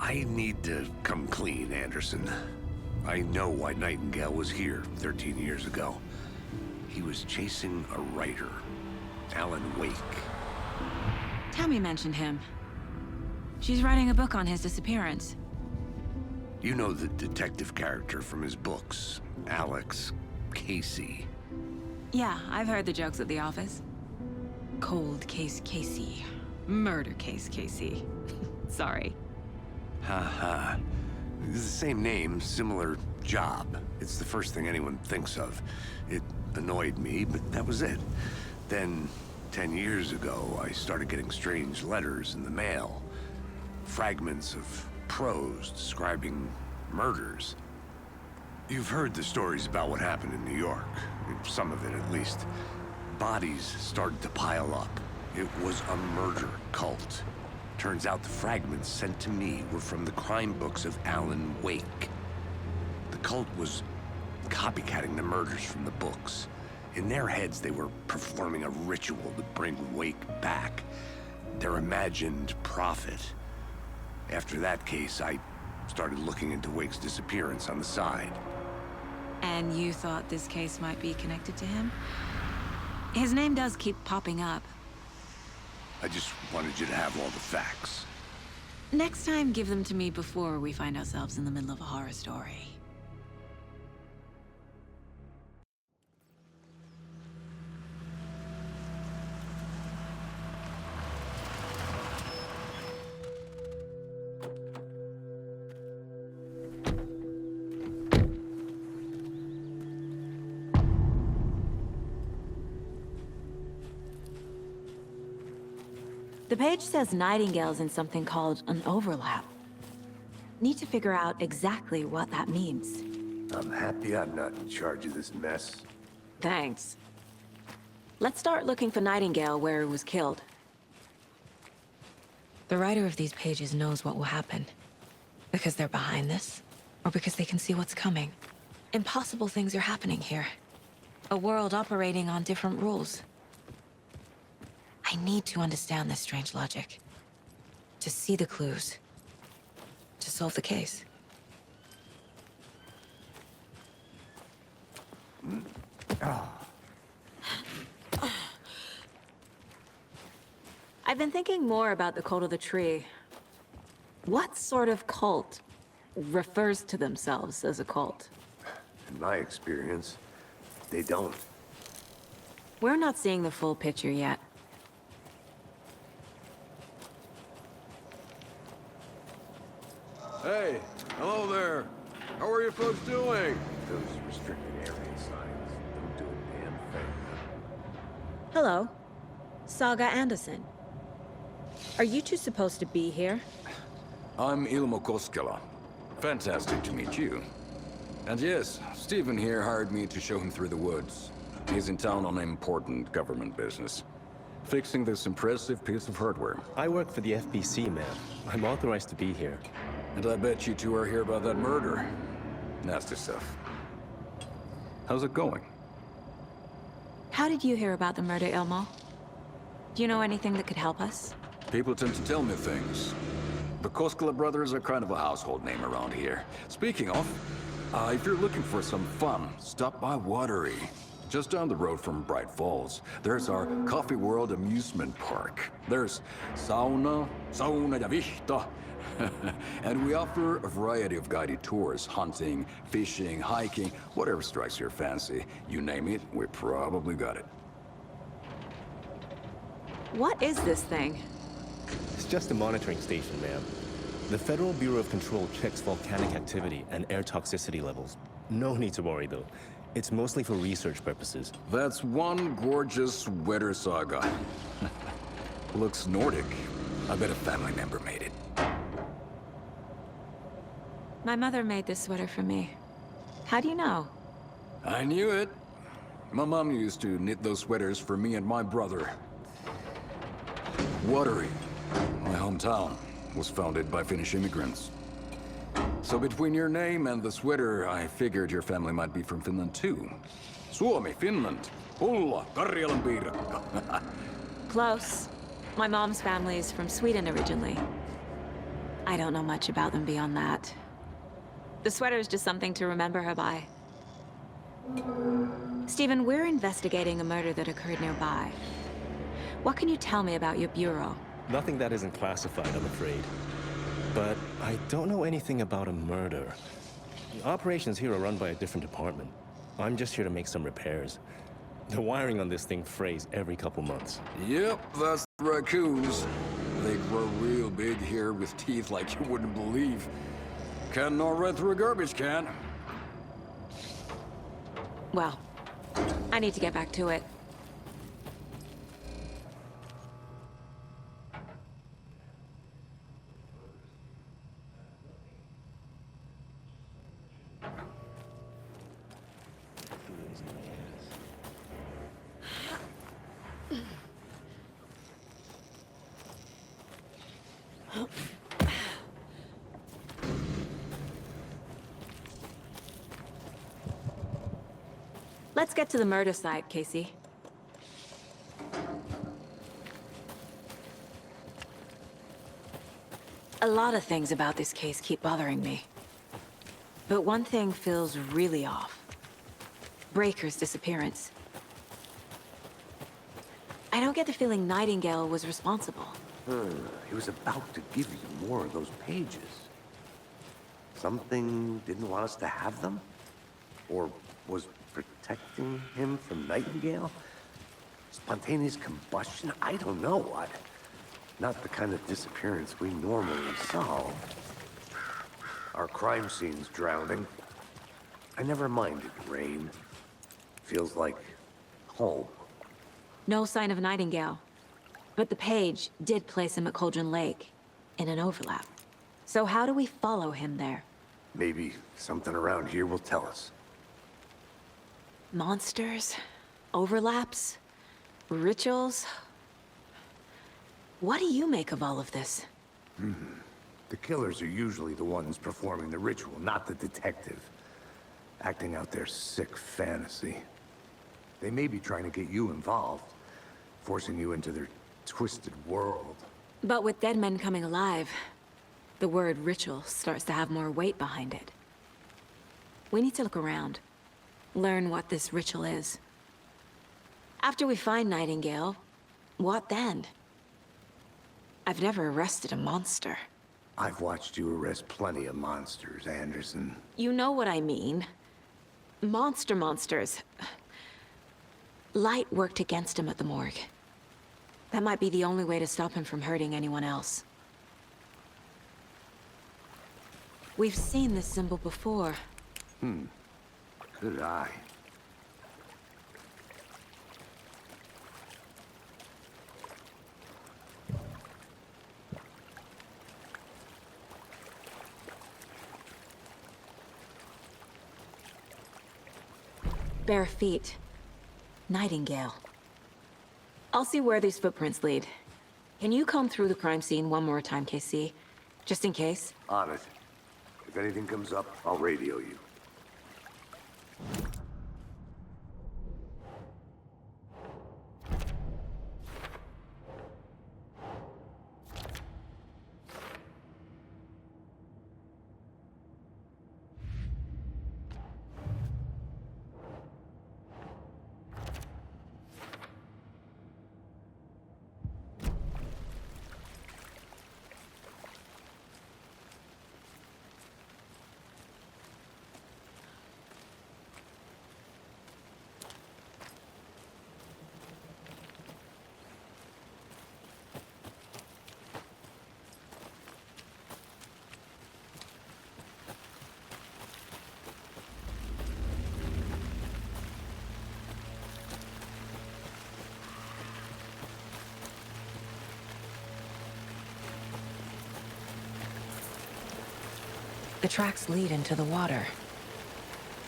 I need to come clean, Anderson. I know why Nightingale was here 13 years ago. He was chasing a writer, Alan Wake. Tammy mentioned him. She's writing a book on his disappearance. You know the detective character from his books, Alex Casey. Yeah, I've heard the jokes at the office. Cold case Casey. Murder case Casey. Sorry. Haha. It's the same name, similar job. It's the first thing anyone thinks of. It annoyed me, but that was it. Then, 10 years ago, I started getting strange letters in the mail. Fragments of prose describing murders. You've heard the stories about what happened in New York. Some of it, at least. Bodies started to pile up. It was a murder cult. Turns out the fragments sent to me were from the crime books of Alan Wake. The cult was copycatting the murders from the books. In their heads, they were performing a ritual to bring Wake back. Their imagined prophet. After that case, I started looking into Wake's disappearance on the side. And you thought this case might be connected to him? His name does keep popping up. I just wanted you to have all the facts. Next time, give them to me before we find ourselves in the middle of a horror story. The page says Nightingale's in something called an overlap. Need to figure out exactly what that means. I'm happy I'm not in charge of this mess. Thanks. Let's start looking for Nightingale where he was killed. The writer of these pages knows what will happen. Because they're behind this, or because they can see what's coming. Impossible things are happening here. A world operating on different rules. I need to understand this strange logic. To see the clues. To solve the case. I've been thinking more about the cult of the tree. What sort of cult refers to themselves as a cult? In my experience, they don't. We're not seeing the full picture yet. Hey, hello there. How are you folks doing? Those restricted area signs don't do a damn thing. Hello. Saga Anderson. Are you two supposed to be here? I'm Ilmo Koskela. Fantastic to meet you. And yes, Stephen here hired me to show him through the woods. He's in town on important government business. Fixing this impressive piece of hardware. I work for the FBC, man. I'm authorized to be here. And I bet you two are here about that murder. Nasty stuff. How's it going? How did you hear about the murder, Ilmo? Do you know anything that could help us? People tend to tell me things. The Koskela brothers are kind of a household name around here. Speaking of, if you're looking for some fun, stop by Watery. Just down the road from Bright Falls, there's our Coffee World amusement park. There's sauna ja vihta. And we offer a variety of guided tours, hunting, fishing, hiking, whatever strikes your fancy. You name it, we probably got it. What is this thing? It's just a monitoring station, ma'am. The Federal Bureau of Control checks volcanic activity and air toxicity levels. No need to worry, though. It's mostly for research purposes. That's one gorgeous sweater saga. Looks Nordic. I bet a family member made it. My mother made this sweater for me. How do you know? I knew it. My mom used to knit those sweaters for me and my brother. Watery, my hometown, was founded by Finnish immigrants. So between your name and the sweater, I figured your family might be from Finland too. Suomi, Finland, Pulla, Karjalan piirakka. Close. My mom's family is from Sweden originally. I don't know much about them beyond that. The sweater is just something to remember her by. Stephen, we're investigating a murder that occurred nearby. What can you tell me about your bureau? Nothing that isn't classified, I'm afraid. But I don't know anything about a murder. The operations here are run by a different department. I'm just here to make some repairs. The wiring on this thing frays every couple months. Yep, that's the raccoons. They grow real big here with teeth like you wouldn't believe. Can't gnaw right through a garbage can. Well, I need to get back to it. Let's get to the murder site, Casey. A lot of things about this case keep bothering me. But one thing feels really off. Breaker's disappearance. I don't get the feeling Nightingale was responsible. He was about to give you more of those pages. Something didn't want us to have them? Or was protecting him from Nightingale? Spontaneous combustion? I don't know. Not the kind of disappearance we normally solve. Our crime scene's drowning. I never minded rain. Feels like home. No sign of Nightingale. But the page did place him at Cauldron Lake, in an overlap. So how do we follow him there? Maybe something around here will tell us. Monsters? Overlaps? Rituals? What do you make of all of this? The killers are usually the ones performing the ritual, not the detective. Acting out their sick fantasy. They may be trying to get you involved, forcing you into their twisted world. But with dead men coming alive, the word ritual starts to have more weight behind it. We need to look around. Learn what this ritual is. After we find Nightingale, what then? I've never arrested a monster. I've watched you arrest plenty of monsters, Anderson. You know what I mean. Monsters. Light worked against him at the morgue. That might be the only way to stop him from hurting anyone else. We've seen this symbol before. Good eye. Bare feet. Nightingale. I'll see where these footprints lead. Can you comb through the crime scene one more time, KC? Just in case? On it. If anything comes up, I'll radio you. The tracks lead into the water.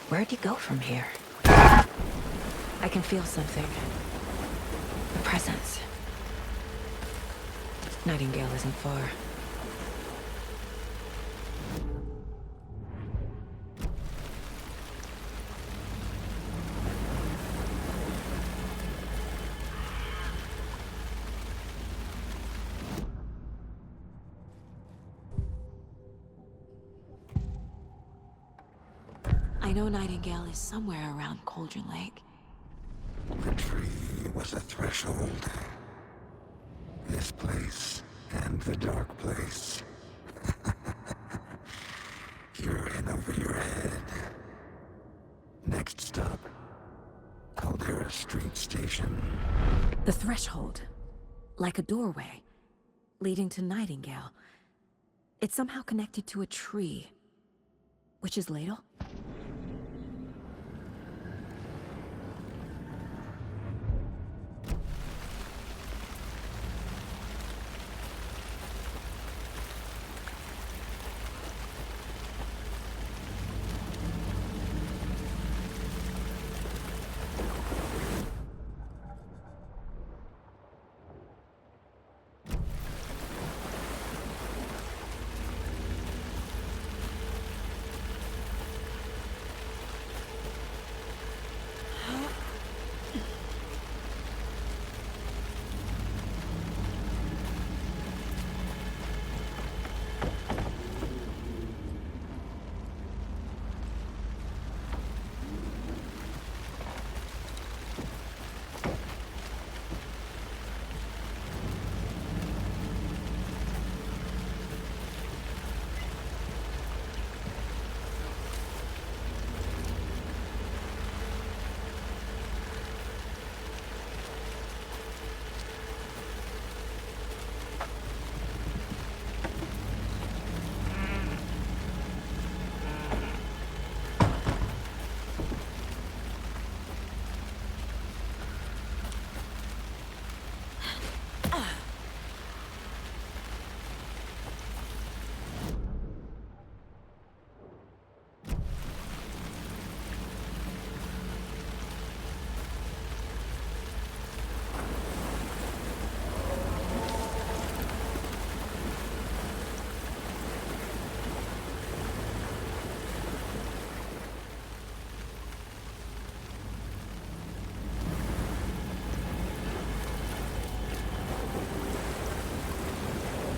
Where'd he go from here? I can feel something. A presence. Nightingale isn't far. I know Nightingale is somewhere around Cauldron Lake. The tree was a threshold. This place and the dark place. You're in over your head. Next stop, Caldera Street Station. The threshold. Like a doorway. Leading to Nightingale. It's somehow connected to a tree. Witch's Ladle?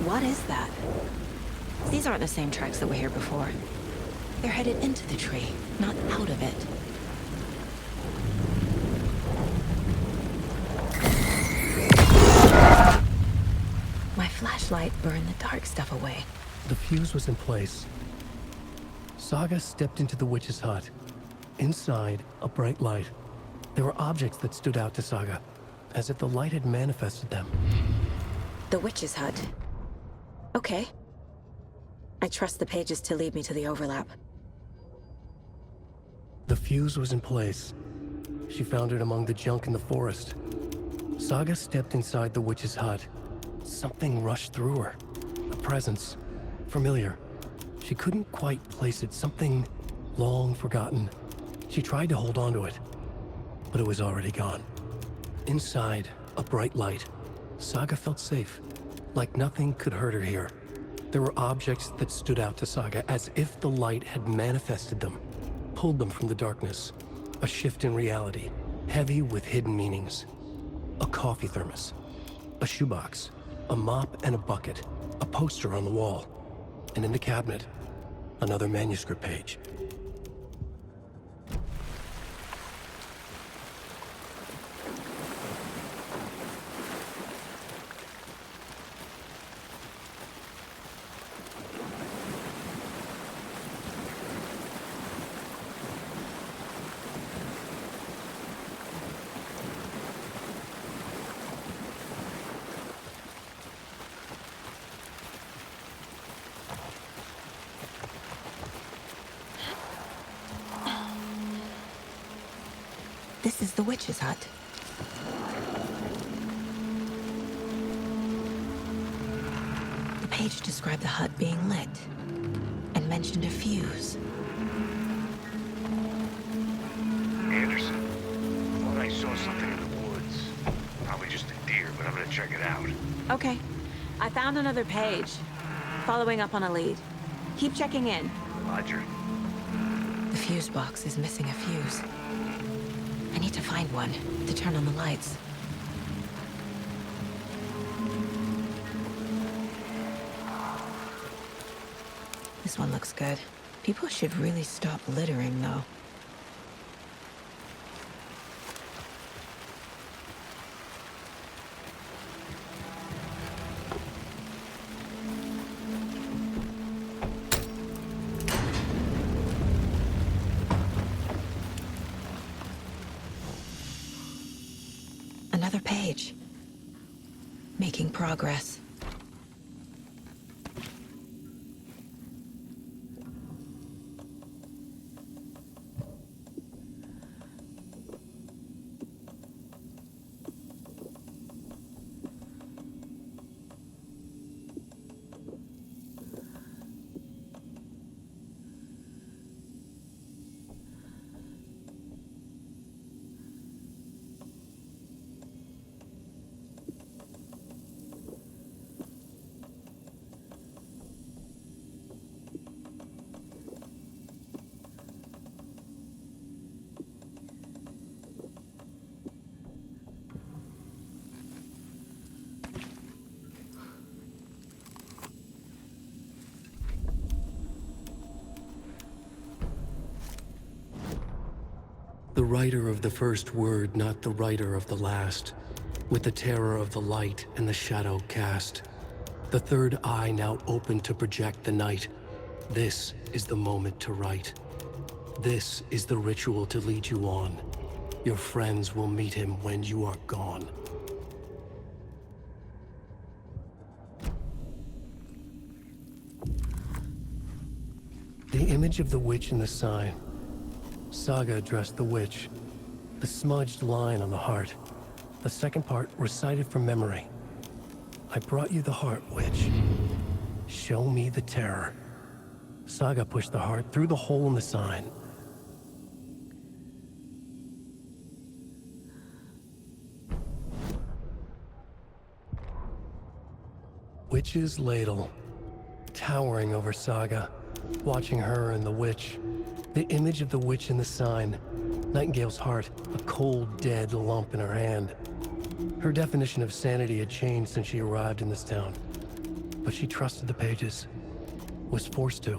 What is that? These aren't the same tracks that were here before. They're headed into the tree, not out of it. My flashlight burned the dark stuff away. The fuse was in place. Saga stepped into the witch's hut. Inside, a bright light. There were objects that stood out to Saga, as if the light had manifested them. The witch's hut. Okay. I trust the pages to lead me to the overlap. The fuse was in place. She found it among the junk in the forest. Saga stepped inside the witch's hut. Something rushed through her. A presence. Familiar. She couldn't quite place it. Something long forgotten. She tried to hold on to it, but it was already gone. Inside, a bright light. Saga felt safe. Like nothing could hurt her here. There were objects that stood out to Saga as if the light had manifested them, pulled them from the darkness. A shift in reality, heavy with hidden meanings. A coffee thermos, a shoebox, a mop and a bucket, a poster on the wall, and in the cabinet, another manuscript page. This is the witch's hut. The page described the hut being lit and mentioned a fuse. Anderson, thought I saw something in the woods. Probably just a deer, but I'm gonna check it out. Okay. I found another page. Following up on a lead. Keep checking in. Roger. The fuse box is missing a fuse. I need to find one to turn on the lights. This one looks good. People should really stop littering, though. Another page. Making progress. The writer of the first word, not the writer of the last. With the terror of the light and the shadow cast. The third eye now open to project the night. This is the moment to write. This is the ritual to lead you on. Your friends will meet him when you are gone. The image of the witch in the sign. Saga addressed the witch. The smudged line on the heart. The second part recited from memory. I brought you the heart, witch. Show me the terror. Saga pushed the heart through the hole in the sign. Witch's ladle. Towering over Saga. Watching her and the witch. The image of the witch in the sign. Nightingale's heart, a cold, dead lump in her hand. Her definition of sanity had changed since she arrived in this town. But she trusted the pages. Was forced to.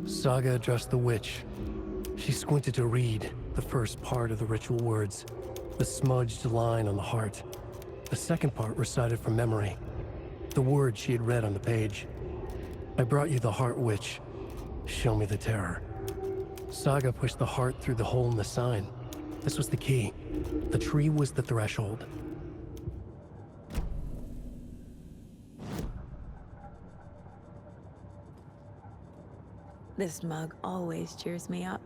Saga addressed the witch. She squinted to read the first part of the ritual words. The smudged line on the heart. The second part recited from memory. The words she had read on the page. I brought you the heart, witch. Show me the terror. Saga pushed the heart through the hole in the sign. This was the key. The tree was the threshold. This mug always cheers me up.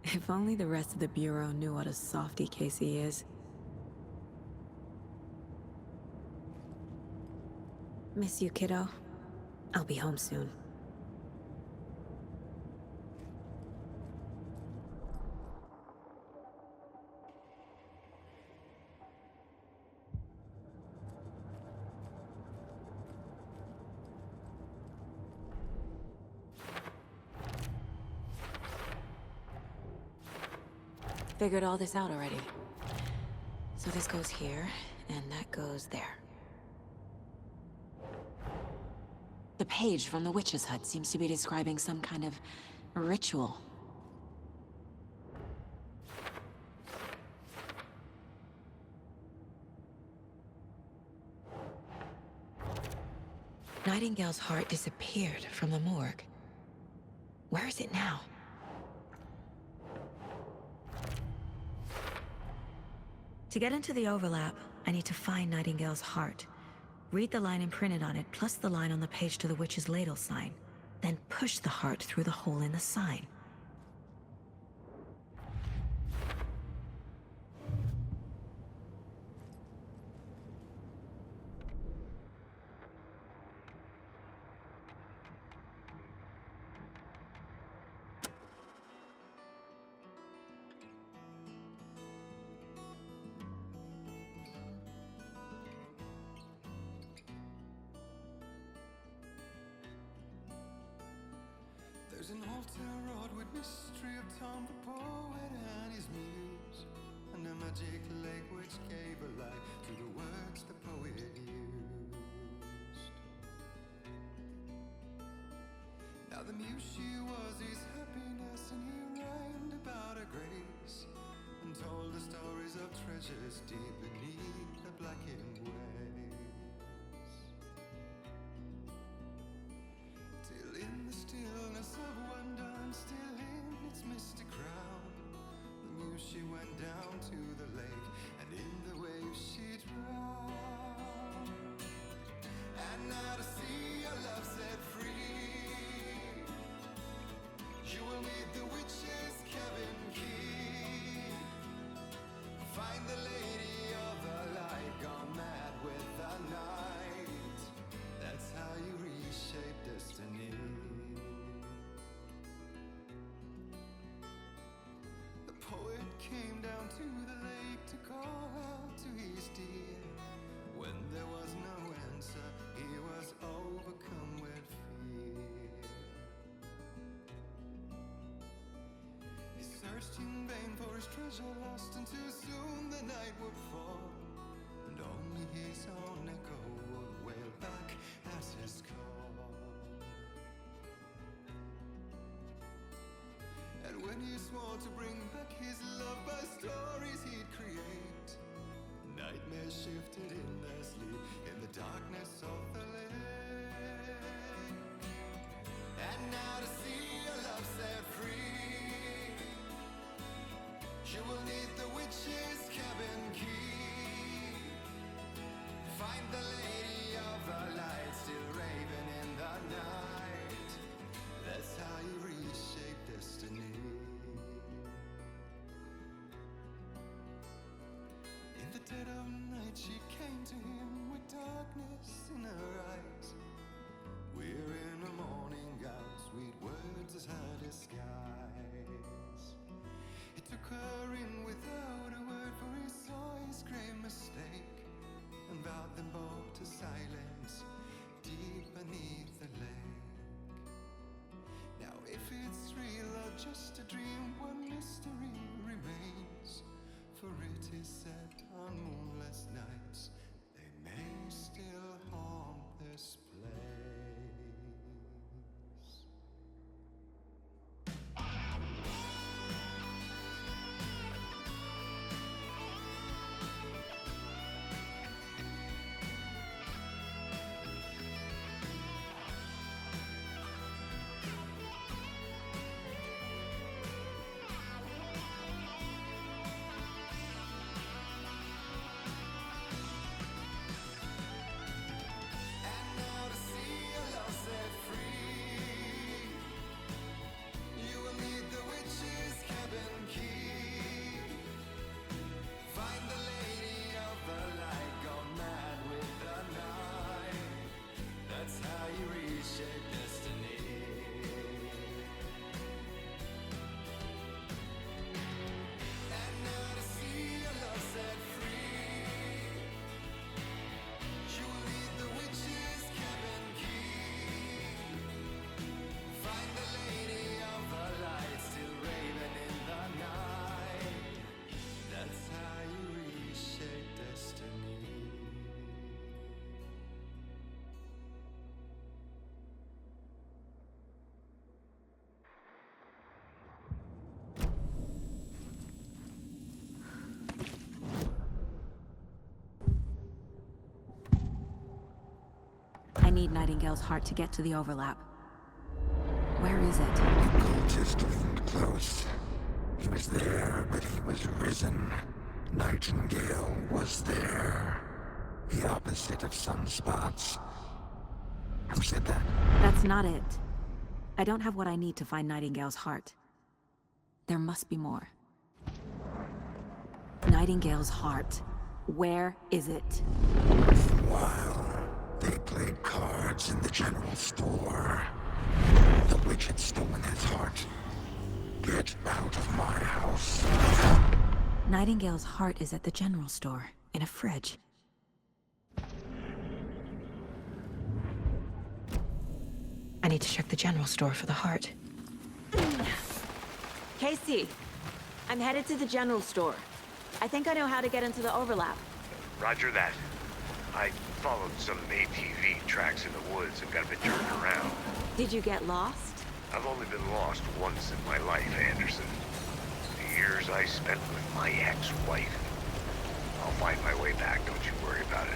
If only the rest of the Bureau knew what a softy Casey is. Miss you, kiddo. I'll be home soon. Figured all this out already. So this goes here, and that goes there. The page from the witch's hut seems to be describing some kind of ritual. Nightingale's heart disappeared from the morgue. Where is it now? To get into the overlap, I need to find Nightingale's heart. Read the line imprinted on it, plus the line on the page to the witch's ladle sign. Then push the heart through the hole in the sign. There's an old town road with mystery of Tom the poet and his muse, and found a magic lake which gave a life to the words the poet used. Now the muse she was his happiness, and he rhymed about her grace, and told the stories of treasures deep beneath the blackened waves. Till in the stillness of one dawn, still in its misty crown, the muse she went down to the lake, and in the waves she drowned. And now to see your love set free, you will need the witch's cabin key. Find the lady of the light, gone mad with the night. That's how you reshape destiny. The poet came down to the lake to call out to his dear. When there was no answer, he was overcome with fear. He searched in vain for his treasure lost, and too soon the night would fall, and only his own echo would wail back as his call. And when he swore to bring back his love by stories he'd create, nightmares shifted in their sleep in the darkness of the lake. And now to see your love set free, you will need the witch's cabin key. Find the lady of the light, still raving in the night. That's how you reshape destiny. In the dead of night she came to him with darkness in her eyes. We're in a morning gown, sweet words as her disguise. He took her in without a word, for he saw his grave mistake, and vowed them both to silence deep beneath the lake. Now if it's real or just a dream, one mystery remains, for it is said on moonless nights they may still haunt this place. I need Nightingale's heart to get to the overlap. Where is it? The cultist leaned close. He was there, but he was risen. Nightingale was there. The opposite of sunspots. Who said that? That's not it. I don't have what I need to find Nightingale's heart. There must be more. Nightingale's heart. Where is it? While they played cards in the general store, the witch had stolen his heart. Get out of my house. Nightingale's heart is at the general store, in a fridge. I need to check the general store for the heart. Casey, I'm headed to the general store. I think I know how to get into the overlap. Roger that. I followed some ATV tracks in the woods and got a bit turned around. Did you get lost? I've only been lost once in my life, Anderson. The years I spent with my ex-wife. I'll find my way back, don't you worry about it.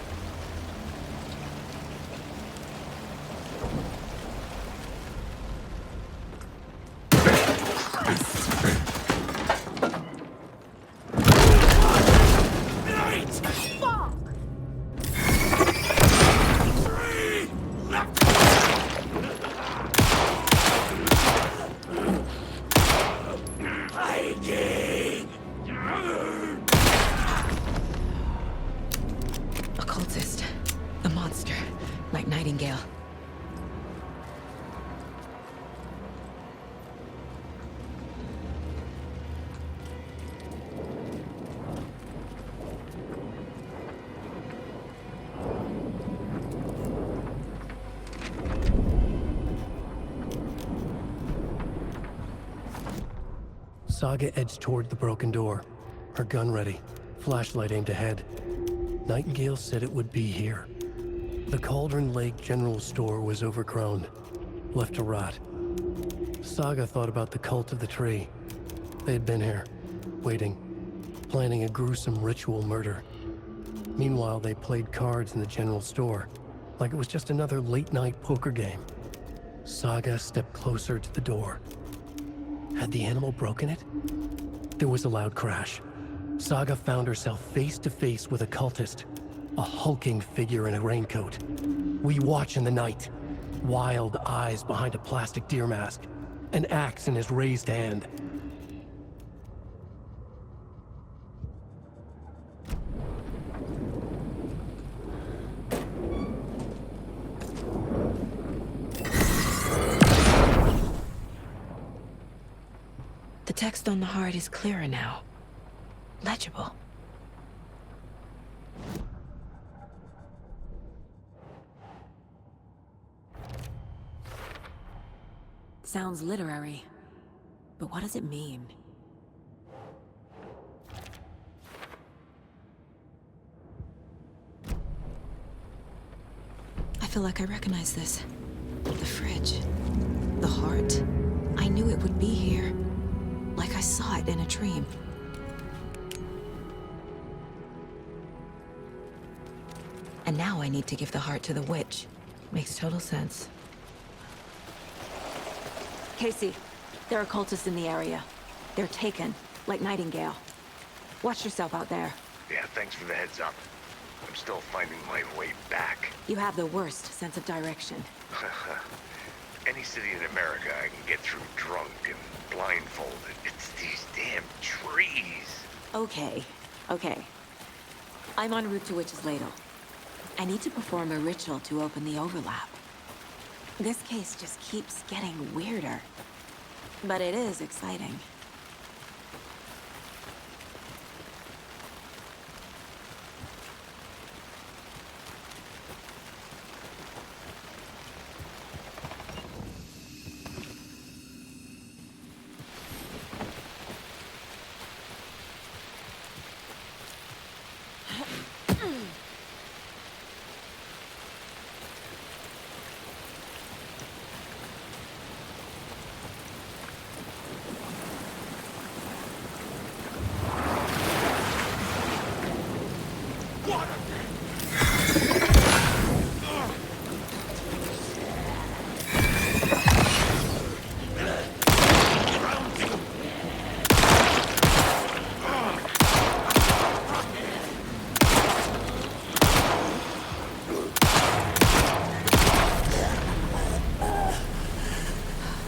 Occultist. The monster. Like Nightingale. Saga edged toward the broken door, her gun ready, flashlight aimed ahead. Nightingale said it would be here. The Cauldron Lake General Store was overgrown, left to rot. Saga thought about the cult of the tree. They had been here, waiting, planning a gruesome ritual murder. Meanwhile, they played cards in the general store, like it was just another late-night poker game. Saga stepped closer to the door. Had the animal broken it? There was a loud crash. Saga found herself face to face with a cultist, a hulking figure in a raincoat. We watch in the night, wild eyes behind a plastic deer mask, an axe in his raised hand. The text on the heart is clearer now. Legible. Sounds literary, but what does it mean? I feel like I recognize this. The fridge. The heart. I knew it would be here. Like I saw it in a dream. And now I need to give the heart to the witch. Makes total sense. Casey, there are cultists in the area. They're taken, like Nightingale. Watch yourself out there. Yeah, thanks for the heads up. I'm still finding my way back. You have the worst sense of direction. Any city in America I can get through drunk and blindfolded. It's these damn trees. Okay. I'm en route to Witch's Ladle. I need to perform a ritual to open the overlap. This case just keeps getting weirder. But it is exciting.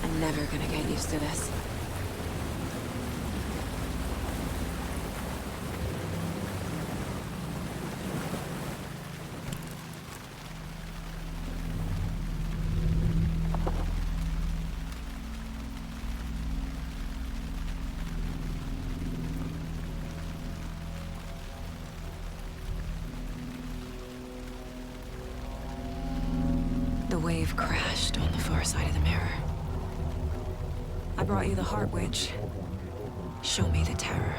I'm never gonna get used to this. The wave crashed on the far side of the mirror. I brought you the Heart Witch. Show me the terror.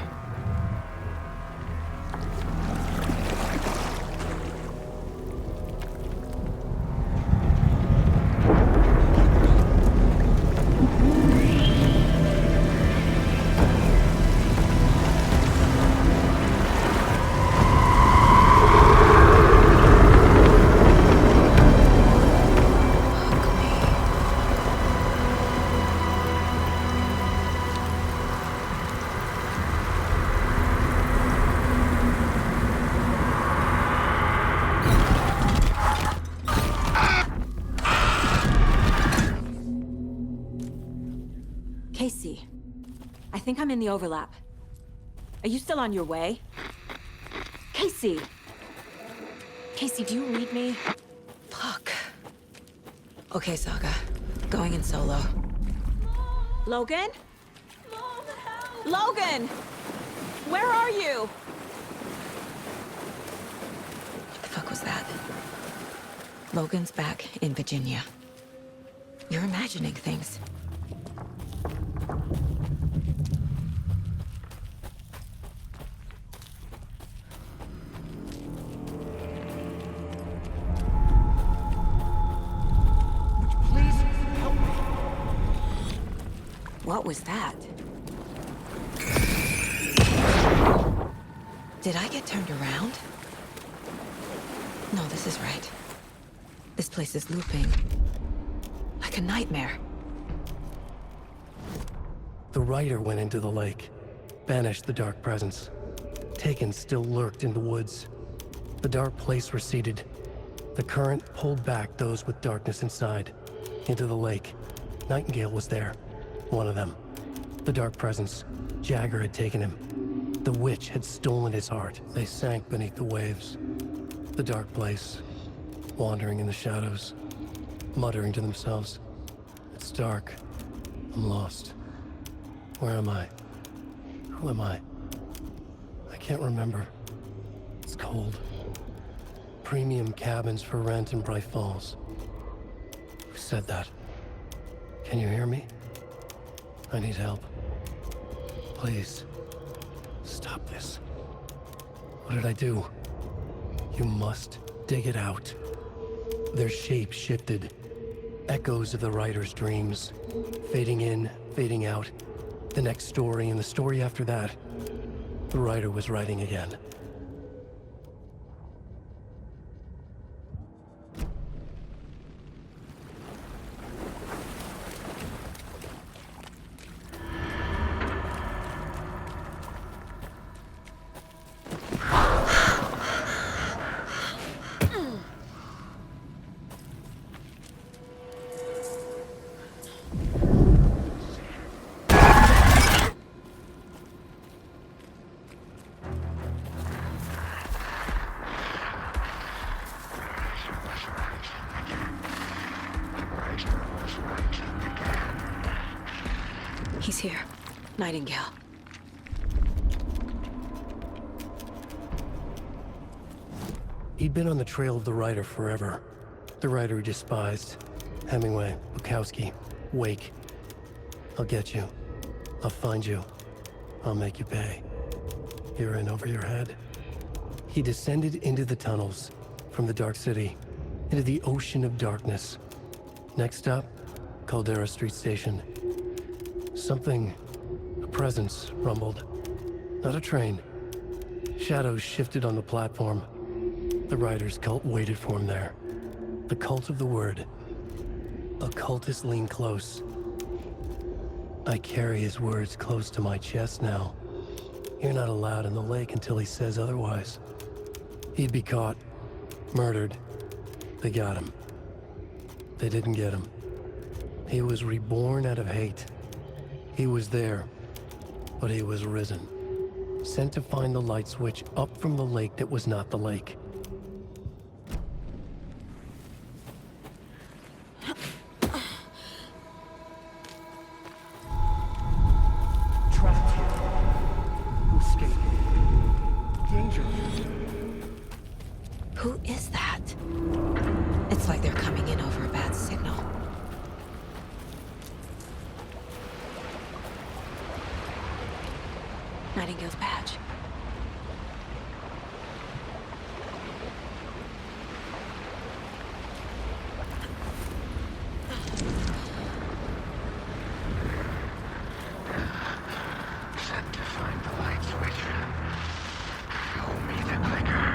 think I'm in the overlap. Are you still on your way? Casey! Casey, do you read me? Fuck. Okay, Saga. Going in solo. Logan? Mom, help! Logan! Where are you? What the fuck was that? Logan's back in Virginia. You're imagining things. What was that? Did I get turned around? No, this is right. This place is looping. Like a nightmare. The rider went into the lake, banished the dark presence. Taken still lurked in the woods. The dark place receded. The current pulled back those with darkness inside, into the lake. Nightingale was there. One of them. The dark presence. Jagger had taken him. The witch had stolen his heart. They sank beneath the waves. The dark place. Wandering in the shadows. Muttering to themselves. It's dark. I'm lost. Where am I? Who am I? I can't remember. It's cold. Premium cabins for rent in Bright Falls. Who said that? Can you hear me? I need help. Please. Stop this. What did I do? You must dig it out. Their shape shifted. Echoes of the writer's dreams. Fading in, fading out. The next story and the story after that. The writer was writing again. He's here. Nightingale. He'd been on the trail of the writer forever. The writer he despised. Hemingway, Bukowski, Wake. I'll get you. I'll find you. I'll make you pay. You're in over your head. He descended into the tunnels, from the Dark City, into the ocean of darkness. Next stop, Caldera Street Station. Something, a presence, rumbled. Not a train. Shadows shifted on the platform. The writer's cult waited for him there. The cult of the word. A cultist leaned close. I carry his words close to my chest now. You're not allowed in the lake until he says otherwise. He'd be caught, murdered. They got him. They didn't get him. He was reborn out of hate. He was there, but he was risen. Sent to find the light switch up from the lake that was not the lake. Trapped here. Escape. Danger. Who is that? It's like they're coming in over a bad signal. Nightingale's badge. Sent to find the light switch. Show me the clicker.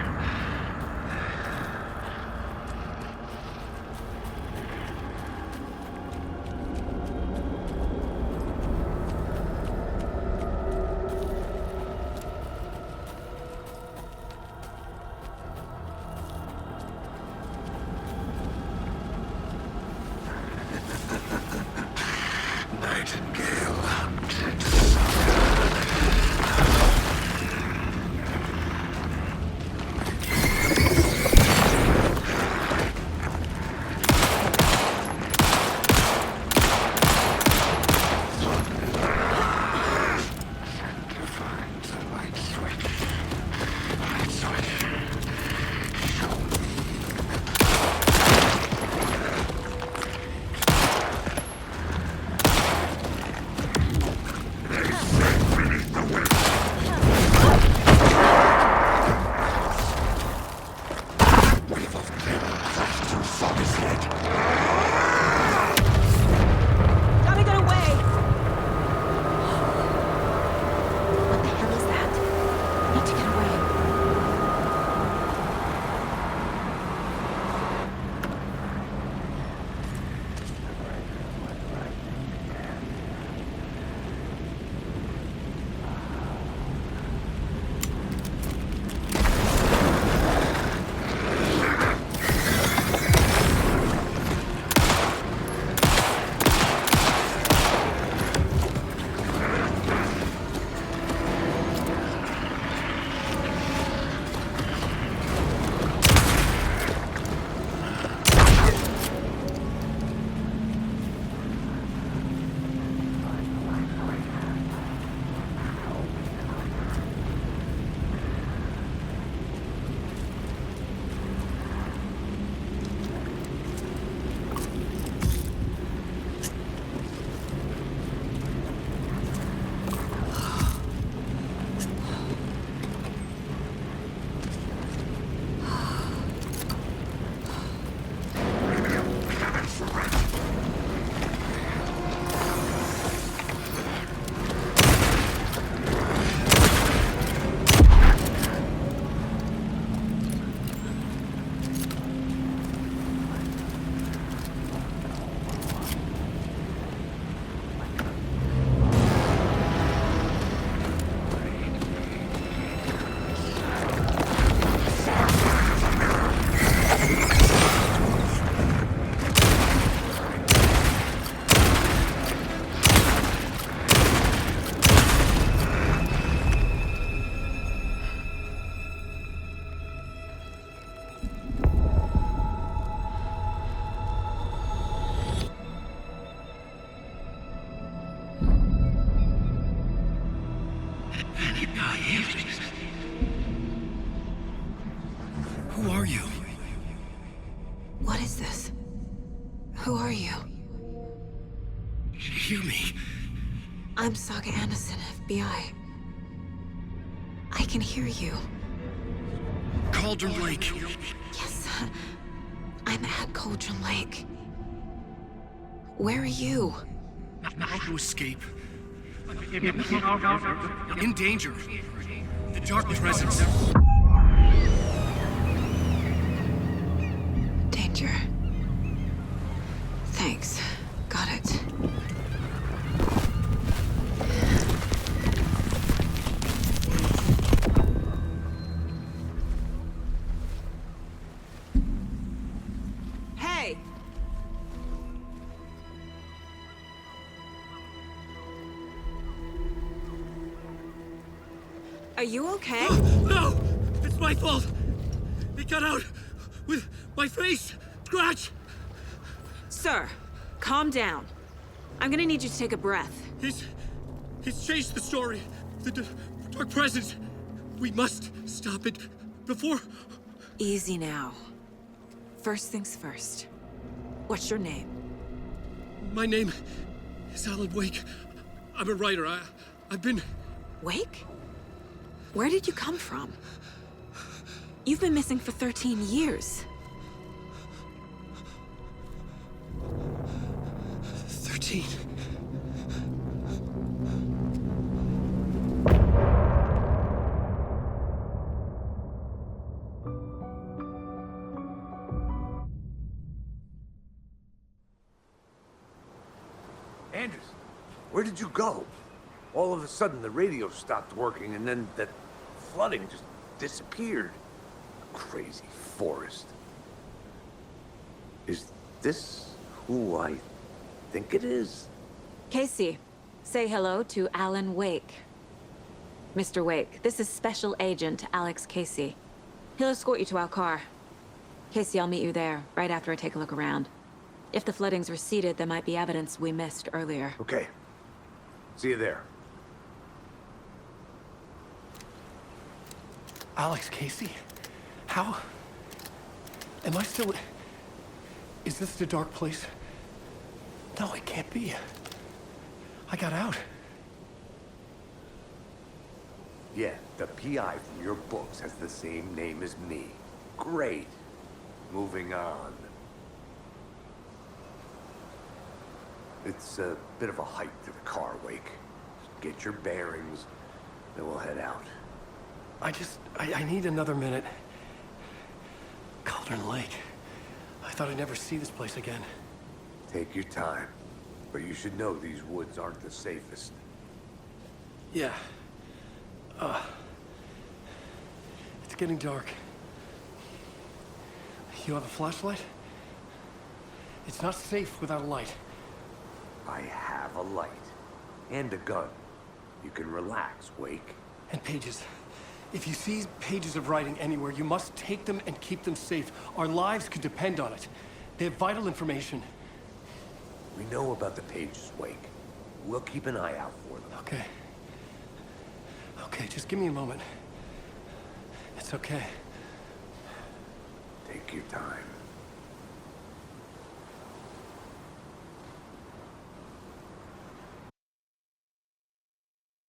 Who are you? What is this? Who are you? Hear me. I'm Saga Anderson, FBI. I can hear you. Cauldron Lake. Yes, I'm at Cauldron Lake. Where are you? How to escape. In danger. The dark presence. Danger. Thanks. Got it. Hey! Are you okay? No! It's my fault! It got out with my face! Scratch! Sir, calm down. I'm gonna need you to take a breath. He's changed the story. The dark presence. We must stop it before... Easy now. First things first. What's your name? My name is Alan Wake. I'm a writer. I've been... Wake? Where did you come from? You've been missing for 13 years. 13. Anders, where did you go? All of a sudden, the radio stopped working, and then that flooding just disappeared. Crazy forest. Is this who I think it is? Casey, say hello to Alan Wake. Mr. Wake, this is Special Agent Alex Casey. He'll escort you to our car. Casey, I'll meet you there, right after I take a look around. If the flooding's receded, there might be evidence we missed earlier. Okay. See you there. Alex Casey? How? Am I still... Is this the dark place? No, it can't be. I got out. Yeah, the PI from your books has the same name as me. Great. Moving on. It's a bit of a hike to the car, Wake. Get your bearings, then we'll head out. I need another minute. Cauldron Lake. I thought I'd never see this place again. Take your time. But you should know these woods aren't the safest. Yeah. It's getting dark. You have a flashlight? It's not safe without a light. I have a light. And a gun. You can relax, Wake. And pages. If you see pages of writing anywhere, you must take them and keep them safe. Our lives could depend on it. They have vital information. We know about the pages, Wake. We'll keep an eye out for them. Okay. Okay, just give me a moment. It's okay. Take your time.